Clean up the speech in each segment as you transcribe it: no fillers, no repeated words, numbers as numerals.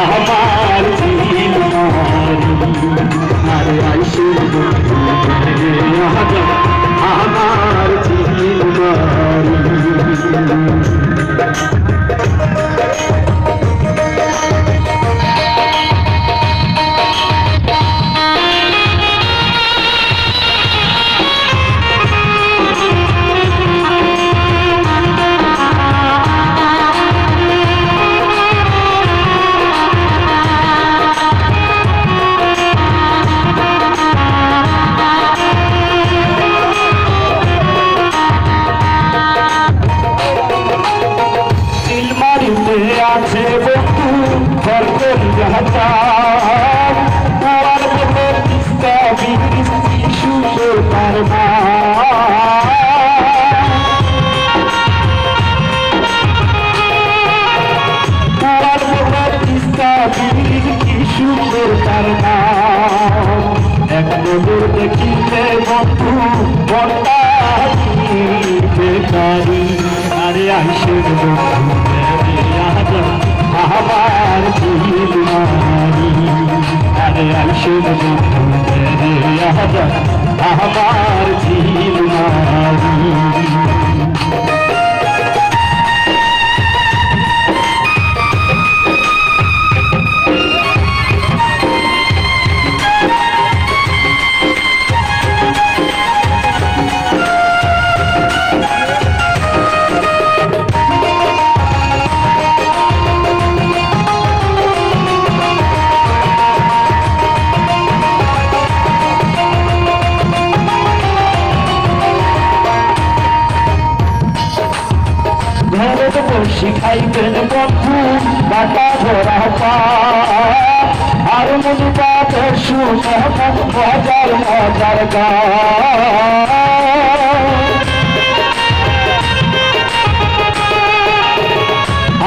আমার ঝিল মারি আরে আইসুর বন্ধু আমার ঝিল মারি আছে বন্ধু ঘরের হাজার আর বলে তিস্তা বৃষ্টি শুধু তার আর বলে তিস্তা বৃষ্টি সুন্দর তার এক নজর দেখিলে বন্ধু বন্যা বেকারি আরে আইসের বন্ধু আমার ঝিল মারি আরে আইসের বন্ধু আমার ঝিল মারি ঘরে বসে খাইবেন বন্ধু বাটা ধরা পা আর মনে পাতে শুনে মজার মজার গা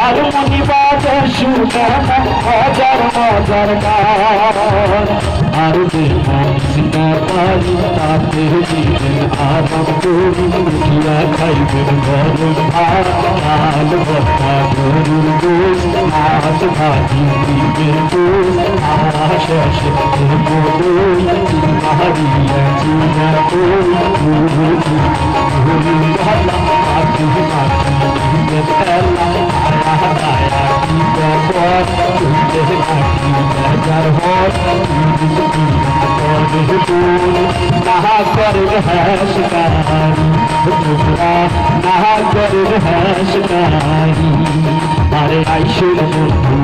আর মনে পাতে শুনে মজার মজার গা আর সিনা পারি তাতে দিবেন আরাম করি উঠিয়া খাইবেন গরম ভাত ভর্তা গরুর গোস মাছ ভাজি দিবেন গোস শেষে বদই হারিয়া চিনা কই মুরগি ঘুরি ভালা মাটি মাটি দিবে ফেলা দায়া কি বর তুলতে মাটি বাজার হর নাহা করে হসকারি নাহা করে হসকারি আরে আইসুর বন্ধু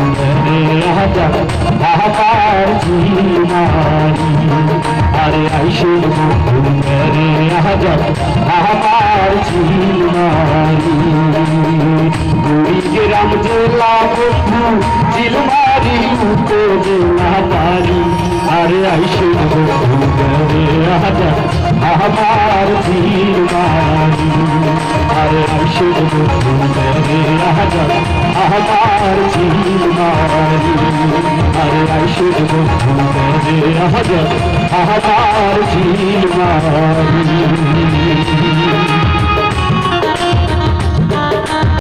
রে আজা আমার ঝিল মারি আরে আইসুর বন্ধু রে আজা আমার ঝিল মারি কুড়িগ্রাম জেলা বন্ধু ঝিল মারি উপজেলা বাড়ি আরে আইসুর বন্ধু রে আজা আমার ঝিল মারি আরে আইসুর বন্ধু রে আজা আমার ঝিল মারি আরে আইসুর বন্ধু রে আজা আমার ঝিল মারি